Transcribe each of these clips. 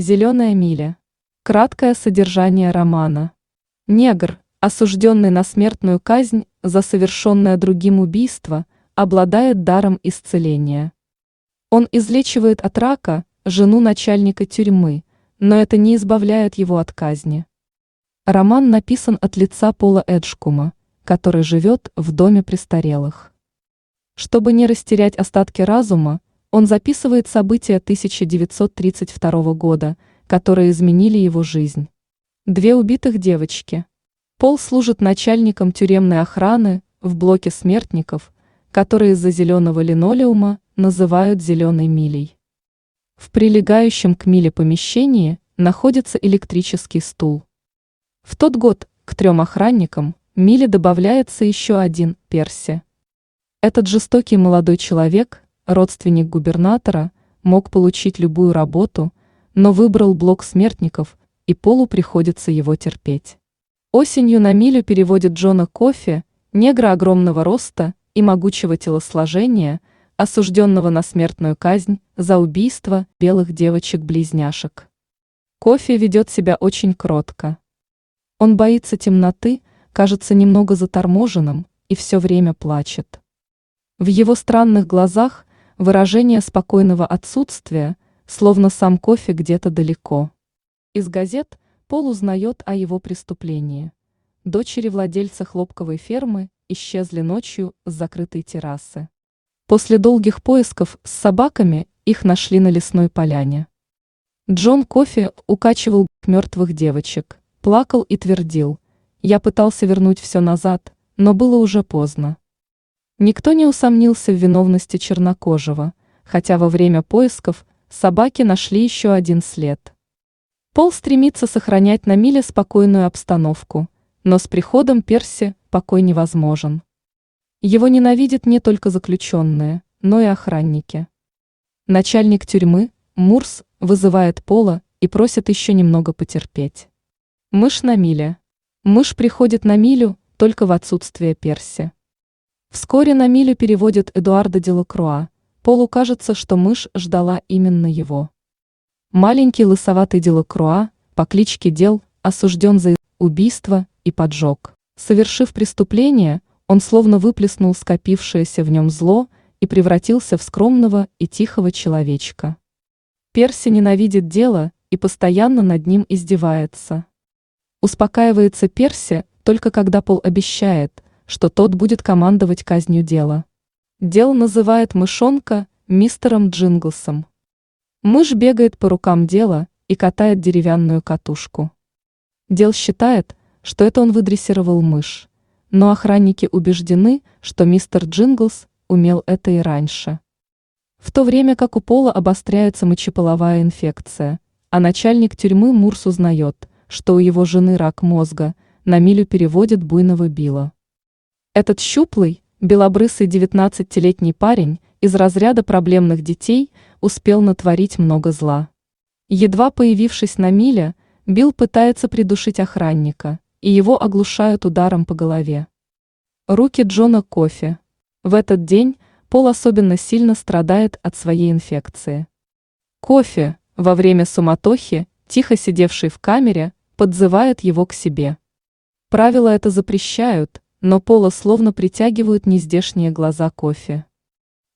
Зеленая миля. Краткое содержание романа. Негр, осужденный на смертную казнь за совершенное другим убийство, обладает даром исцеления. Он излечивает от рака жену начальника тюрьмы, но это не избавляет его от казни. Роман написан от лица Пола Эджкума, который живет в доме престарелых. Чтобы не растерять остатки разума, он записывает события 1932 года, которые изменили его жизнь. 2 убитых девочки. Пол служит начальником тюремной охраны в блоке смертников, которые из-за зеленого линолеума называют зеленой милей. В прилегающем к миле помещении находится электрический стул. В тот год к 3 охранникам миле добавляется еще один Перси. Этот жестокий молодой человек, родственник губернатора, мог получить любую работу, но выбрал блок смертников, и Полу приходится его терпеть. Осенью на милю переводит Джона Кофи, негра огромного роста и могучего телосложения, осужденного на смертную казнь за убийство белых девочек-близняшек. Кофи ведет себя очень кротко. Он боится темноты, кажется немного заторможенным и все время плачет. В его странных глазах выражение спокойного отсутствия, словно сам Кофи где-то далеко. Из газет Пол узнает о его преступлении. Дочери владельца хлопковой фермы исчезли ночью с закрытой террасы. После долгих поисков с собаками их нашли на лесной поляне. Джон Кофи укачивал мертвых девочек, плакал и твердил: «Я пытался вернуть все назад, но было уже поздно». Никто не усомнился в виновности чернокожего, хотя во время поисков собаки нашли еще один след. Пол стремится сохранять на миле спокойную обстановку, но с приходом Перси покой невозможен. Его ненавидят не только заключенные, но и охранники. Начальник тюрьмы, Мурс, вызывает Пола и просит еще немного потерпеть. Мышь на миле. Мышь приходит на милю только в отсутствие Перси. Вскоре на милю переводят Эдуарда Делакруа. Полу кажется, что мышь ждала именно его. Маленький лысоватый Делакруа по кличке Дел осужден за убийство и поджог. Совершив преступление, он словно выплеснул скопившееся в нем зло и превратился в скромного и тихого человечка. Перси ненавидит Дела и постоянно над ним издевается. Успокаивается Перси только когда Пол обещает, что тот будет командовать казнью Дела. Дел называет мышонка мистером Джинглсом. Мышь бегает по рукам Дела и катает деревянную катушку. Дел считает, что это он выдрессировал мышь, но охранники убеждены, что мистер Джинглс умел это и раньше. В то время как у Пола обостряется мочеполовая инфекция, а начальник тюрьмы Мурс узнает, что у его жены рак мозга, на милю переводит буйного Билла. Этот щуплый, белобрысый 19-летний парень из разряда проблемных детей успел натворить много зла. Едва появившись на миле, Билл пытается придушить охранника, и его оглушают ударом по голове. Руки Джона Кофи. В этот день Пол особенно сильно страдает от своей инфекции. Кофи, во время суматохи, тихо сидевший в камере, подзывает его к себе. Правила это запрещают, но Пола словно притягивают нездешние глаза Кофи.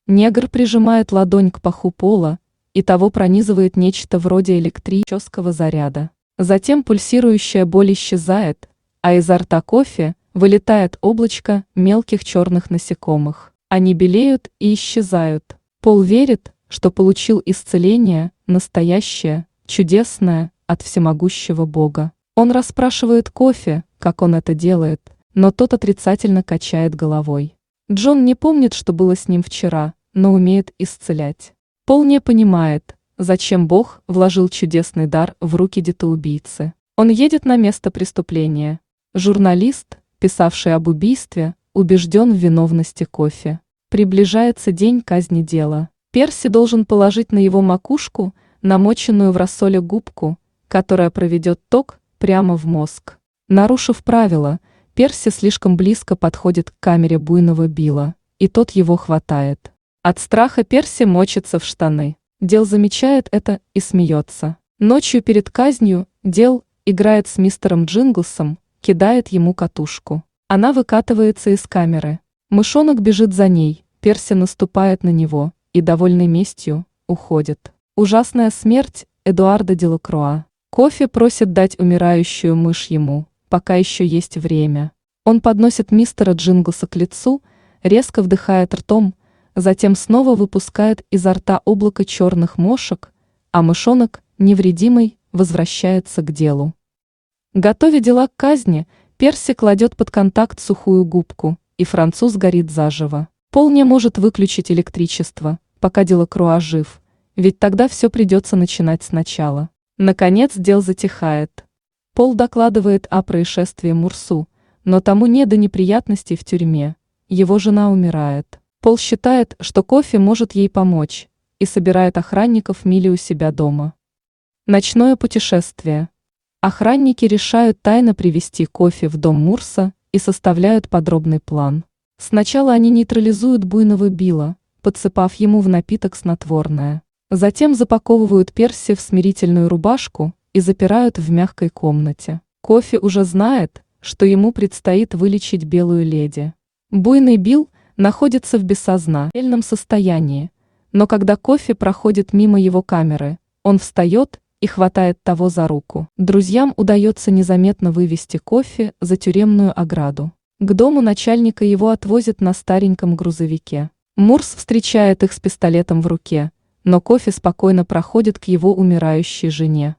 Негр прижимает ладонь к паху Пола, и того пронизывает нечто вроде электрического заряда. Затем пульсирующая боль исчезает, а изо рта Кофи вылетает облачко мелких черных насекомых. Они белеют и исчезают. Пол верит, что получил исцеление, настоящее, чудесное, от всемогущего Бога. Он расспрашивает Кофи, как он это делает, но тот отрицательно качает головой. Джон не помнит, что было с ним вчера, но умеет исцелять. Пол не понимает, зачем Бог вложил чудесный дар в руки детоубийцы. Он едет на место преступления. Журналист, писавший об убийстве, убежден в виновности Кофи. Приближается день казни Дела. Перси должен положить на его макушку намоченную в рассоле губку, которая проведет ток прямо в мозг. Нарушив правила, Перси слишком близко подходит к камере буйного Билла, и тот его хватает. От страха Перси мочится в штаны. Дел замечает это и смеется. Ночью перед казнью Дел играет с мистером Джинглсом, кидает ему катушку. Она выкатывается из камеры. Мышонок бежит за ней, Перси наступает на него и, довольный местью, уходит. Ужасная смерть Эдуарда Делакруа. Кофе просит дать умирающую мышь ему, пока еще есть время. Он подносит мистера Джинглса к лицу, резко вдыхает ртом, затем снова выпускает изо рта облако черных мошек, а мышонок, невредимый, возвращается к делу. Готовя дела к казни, Перси кладет под контакт сухую губку, и француз горит заживо. Пол не может выключить электричество, пока Делакруа жив, ведь тогда все придется начинать сначала. Наконец Дел затихает. Пол докладывает о происшествии Мурсу, но тому не до неприятностей в тюрьме. Его жена умирает. Пол считает, что Кофе может ей помочь, и собирает охранников Милли у себя дома. Ночное путешествие. Охранники решают тайно привести Кофе в дом Мурса и составляют подробный план. Сначала они нейтрализуют буйного Билла, подсыпав ему в напиток снотворное. Затем запаковывают Перси в смирительную рубашку и запирают в мягкой комнате. Кофе уже знает, что ему предстоит вылечить белую леди. Буйный Билл находится в бессознательном состоянии, но когда Кофе проходит мимо его камеры, он встает и хватает того за руку. Друзьям удается незаметно вывести Кофе за тюремную ограду. К дому начальника его отвозят на стареньком грузовике. Мурс встречает их с пистолетом в руке, но Кофе спокойно проходит к его умирающей жене.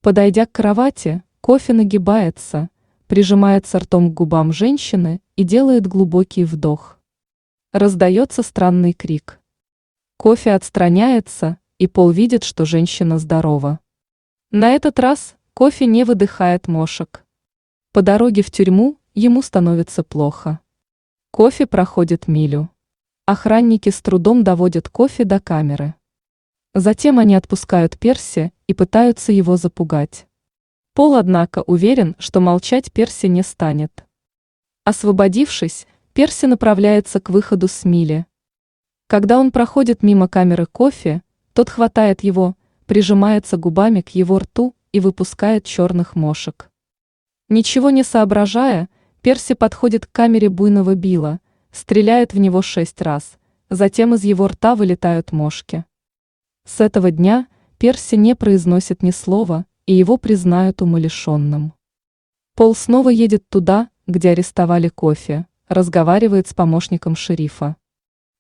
Подойдя к кровати, Кофе нагибается, прижимается ртом к губам женщины и делает глубокий вдох. Раздается странный крик. Кофе отстраняется, и Пол видит, что женщина здорова. На этот раз Кофе не выдыхает мошек. По дороге в тюрьму ему становится плохо. Кофе проходит милю. Охранники с трудом доводят Кофе до камеры. Затем они отпускают Перси и пытаются его запугать. Пол, однако, уверен, что молчать Перси не станет. Освободившись, Перси направляется к выходу с Милли. Когда он проходит мимо камеры Кофе, тот хватает его, прижимается губами к его рту и выпускает черных мошек. Ничего не соображая, Перси подходит к камере буйного Билла, стреляет в него 6 раз, затем из его рта вылетают мошки. С этого дня Перси не произносит ни слова, и его признают умалишенным. Пол снова едет туда, где арестовали Кофе, разговаривает с помощником шерифа.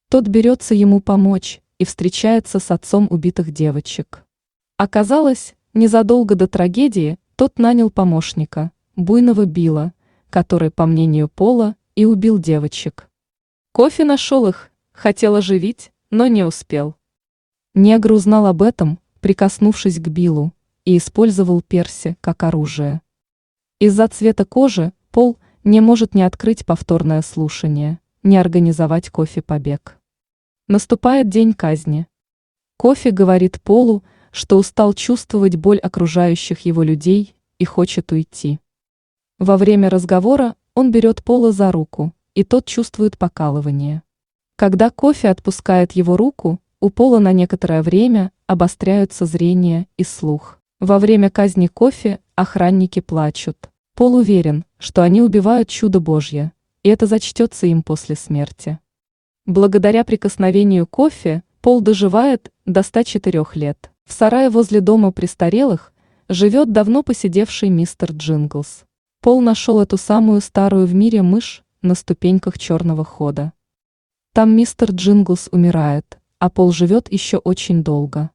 Тот берется ему помочь и встречается с отцом убитых девочек. Оказалось, незадолго до трагедии тот нанял помощника, буйного Билла, который, по мнению Пола, и убил девочек. Кофе нашел их, хотел оживить, но не успел. Негр узнал об этом, прикоснувшись к Биллу, и использовал Перси как оружие. Из-за цвета кожи Пол не может ни открыть повторное слушание, ни организовать Кофе побег. Наступает день казни. Кофе говорит Полу, что устал чувствовать боль окружающих его людей и хочет уйти. Во время разговора он берет Пола за руку, и тот чувствует покалывание. Когда Кофе отпускает его руку, у Пола на некоторое время обостряются зрение и слух. Во время казни Кофе охранники плачут. Пол уверен, что они убивают чудо Божье, и это зачтется им после смерти. Благодаря прикосновению Кофе Пол доживает до 104 лет. В сарае возле дома престарелых живет давно посидевший мистер Джинглс. Пол нашел эту самую старую в мире мышь на ступеньках черного хода. Там мистер Джинглс умирает, а Пол живет еще очень долго.